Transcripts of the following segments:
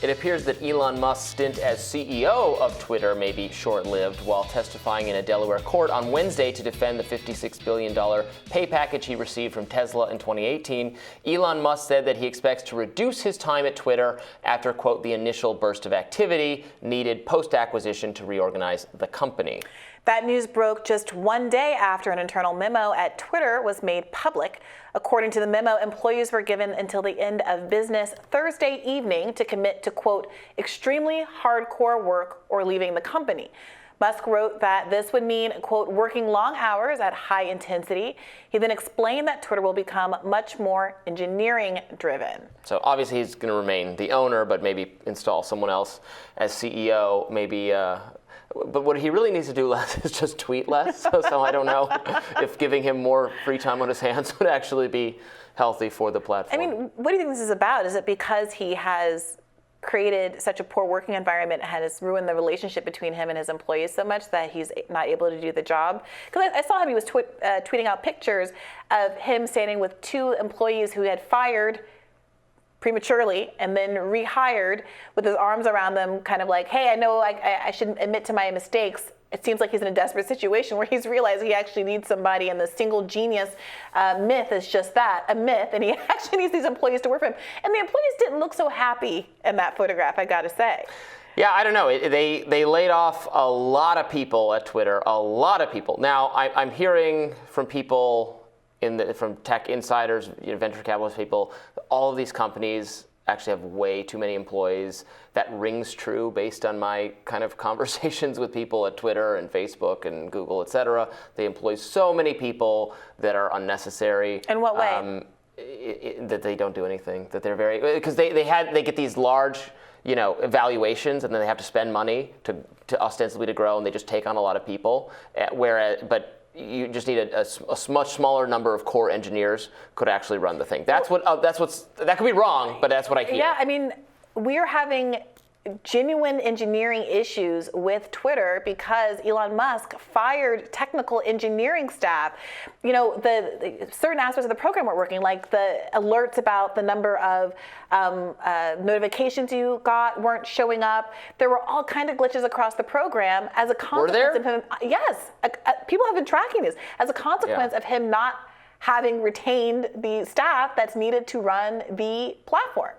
It appears that Elon Musk's stint as CEO of Twitter may be short-lived. While testifying in a Delaware court on Wednesday to defend the $56 billion pay package he received from Tesla in 2018, Elon Musk said that he expects to reduce his time at Twitter after, quote, the initial burst of activity needed post-acquisition to reorganize the company. That news broke just one day after an internal memo at Twitter was made public. According to the memo, employees were given until the end of business Thursday evening to commit to, quote, extremely hardcore work or leaving the company. Musk wrote that this would mean, quote, working long hours at high intensity. He then explained that Twitter will become much more engineering driven. So obviously he's going to remain the owner, but maybe install someone else as CEO, maybe. But what he really needs to do less is just tweet less. So I don't know if giving him more free time on his hands would actually be healthy for the platform. I mean, what do you think this is about? Is it because he has created such a poor working environment and has ruined the relationship between him and his employees so much that he's not able to do the job? Because I saw him, he was tweeting out pictures of him standing with two employees who he had fired prematurely and then rehired with his arms around them, kind of like, hey, I know I shouldn't admit to my mistakes. It seems like he's in a desperate situation where he's realized he actually needs somebody, and the single genius myth is just that, a myth, and he actually needs these employees to work for him. And the employees didn't look so happy in that photograph, I gotta say. Yeah, I don't know. They laid off a lot of people at Twitter, a lot of people. Now, I'm hearing from people from tech insiders, venture capitalist people, all of these companies actually have way too many employees. That rings true based on my kind of conversations with people at Twitter and Facebook and Google, et cetera. They employ so many people that are unnecessary. In what way? That they don't do anything. That they're because they get these large, evaluations, and then they have to spend money to ostensibly to grow, and they just take on a lot of people. But you just need a much smaller number of core engineers could actually run the thing. That could be wrong, but that's what I hear. Yeah, I mean, we're having genuine engineering issues with Twitter because Elon Musk fired technical engineering staff. The certain aspects of the program weren't working, like the alerts about the number of notifications you got weren't showing up. There were all kinds of glitches across the program as a consequence of him. Yes, people have been tracking this as a consequence of him not having retained the staff that's needed to run the platform.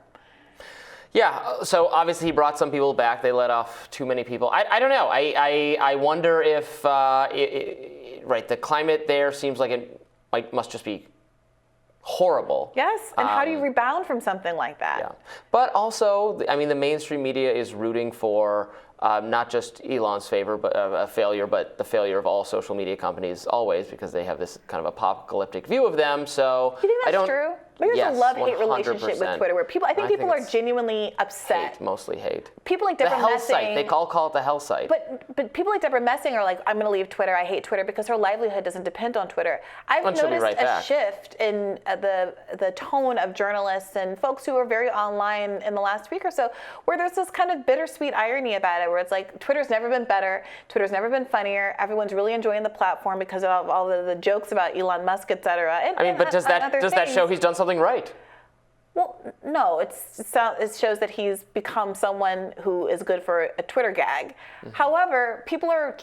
Yeah, so obviously he brought some people back. They let off too many people. I don't know. I wonder if, the climate there seems like it must just be horrible. Yes, and how do you rebound from something like that? Yeah, but also, the mainstream media is rooting for not just Elon's failure, but the failure of all social media companies always, because they have this kind of apocalyptic view of them. So you think that's true? There's a love-hate 100%. Relationship with Twitter, where I think people are genuinely upset. Hate, mostly hate. People like Deborah Messing. The hell site. They call it the hell site. But people like Deborah Messing are like, I'm going to leave Twitter. I hate Twitter because her livelihood doesn't depend on Twitter. I've noticed a shift in the tone of journalists and folks who are very online in the last week or so, where there's this kind of bittersweet irony about it, where it's like Twitter's never been better. Twitter's never been funnier. Everyone's really enjoying the platform because of all the jokes about Elon Musk, et cetera. But does that show he's done something right? Well, no, it shows that he's become someone who is good for a Twitter gag. Mm-hmm. However,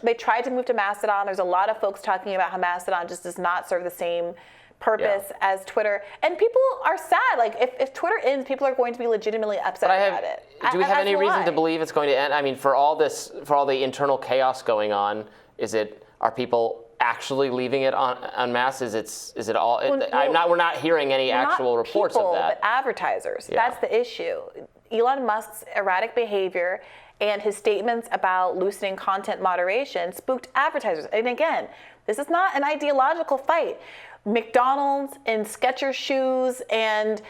they tried to move to Mastodon. There's a lot of folks talking about how Mastodon just does not serve the same purpose as Twitter. And people are sad. Like, if Twitter ends, people are going to be legitimately upset about it. Do we have any reason to believe it's going to end? For all the internal chaos going on, are people actually leaving it en masse? Is it all? We're not hearing any actual reports of that. But advertisers. Yeah. That's the issue. Elon Musk's erratic behavior and his statements about loosening content moderation spooked advertisers. And again, this is not an ideological fight. McDonald's and Skechers shoes and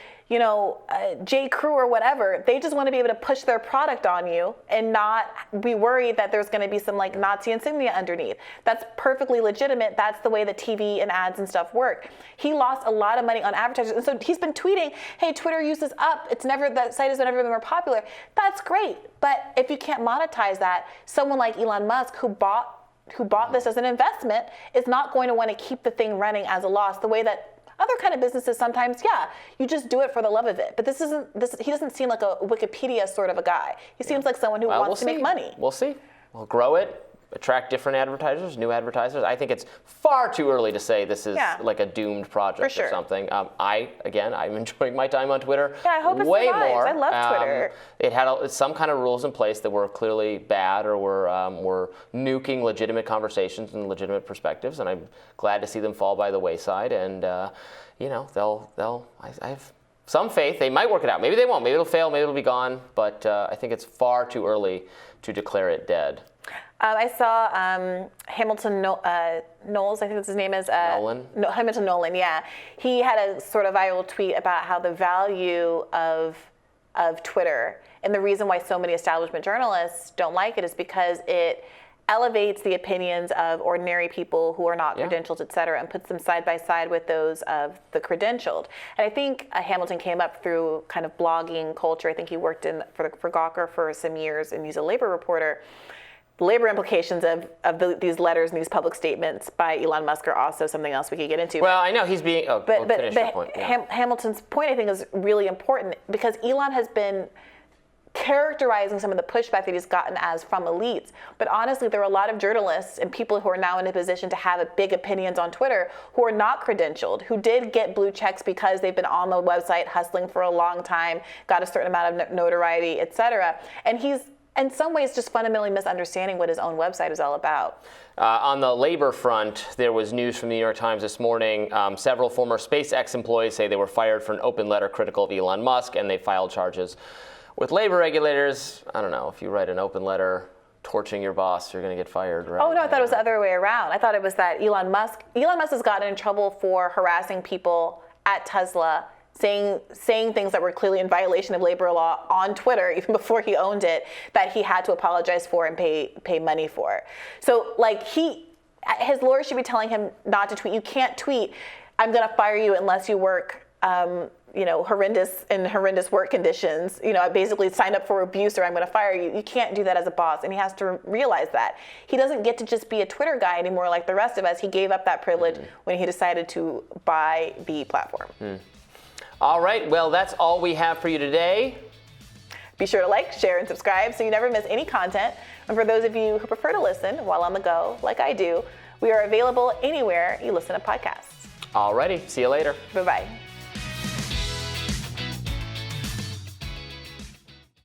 J. Crew or whatever, they just want to be able to push their product on you and not be worried that there's going to be some Nazi insignia underneath. That's perfectly legitimate. That's the way the TV and ads and stuff work. He lost a lot of money on advertisers, and so he's been tweeting, "Hey, Twitter uses up. The site has never been more popular." That's great, but if you can't monetize that, someone like Elon Musk, who bought this as an investment, is not going to want to keep the thing running as a loss, the way that Other kind of businesses, sometimes, yeah, you just do it for the love of it. But he doesn't seem like a Wikipedia sort of a guy. He seems like someone who wants to make money. We'll see. We'll grow it, attract different advertisers, new advertisers. I think it's far too early to say this is like a doomed project or something. I'm enjoying my time on Twitter. Yeah, I hope it way survives. more. I love Twitter. It had some kind of rules in place that were clearly bad or were nuking legitimate conversations and legitimate perspectives, and I'm glad to see them fall by the wayside. And I have some faith they might work it out. Maybe they won't. Maybe it'll fail. Maybe it'll be gone. But I think it's far too early to declare it dead. I saw Hamilton Knowles, I think that's his name is. Nolan? Hamilton Nolan, yeah. He had a sort of viral tweet about how the value of Twitter and the reason why so many establishment journalists don't like it is because it elevates the opinions of ordinary people who are not credentialed, et cetera, and puts them side by side with those of the credentialed. And I think Hamilton came up through kind of blogging culture. I think he worked for Gawker for some years, and he's a labor reporter. The labor implications of these letters and these public statements by Elon Musk are also something else we could get into. Well, I know he's being. Finish your point. Hamilton's point, I think, is really important because Elon has been characterizing some of the pushback that he's gotten as from elites. But honestly, there are a lot of journalists and people who are now in a position to have big opinions on Twitter who are not credentialed, who did get blue checks because they've been on the website hustling for a long time, got a certain amount of notoriety, et cetera. And he's in some ways just fundamentally misunderstanding what his own website is all about. On the labor front, there was news from the New York Times this morning. Several former SpaceX employees say they were fired for an open letter critical of Elon Musk, and they filed charges with labor regulators. I don't know, if you write an open letter torching your boss, you're going to get fired, right? Oh, no, I thought it was the other way around. I thought it was that Elon Musk has gotten in trouble for harassing people at Tesla, saying things that were clearly in violation of labor law on Twitter, even before he owned it, that he had to apologize for and pay money for. So, like, his lawyer should be telling him not to tweet. You can't tweet, I'm going to fire you unless you work, horrendous work conditions. I basically signed up for abuse or I'm going to fire you. You can't do that as a boss, and he has to realize that. He doesn't get to just be a Twitter guy anymore like the rest of us. He gave up that privilege when he decided to buy the platform. All right, well, that's all we have for you today. Be sure to like, share, and subscribe so you never miss any content. And for those of you who prefer to listen while on the go, like I do, we are available anywhere you listen to podcasts. All righty, see you later. Bye-bye.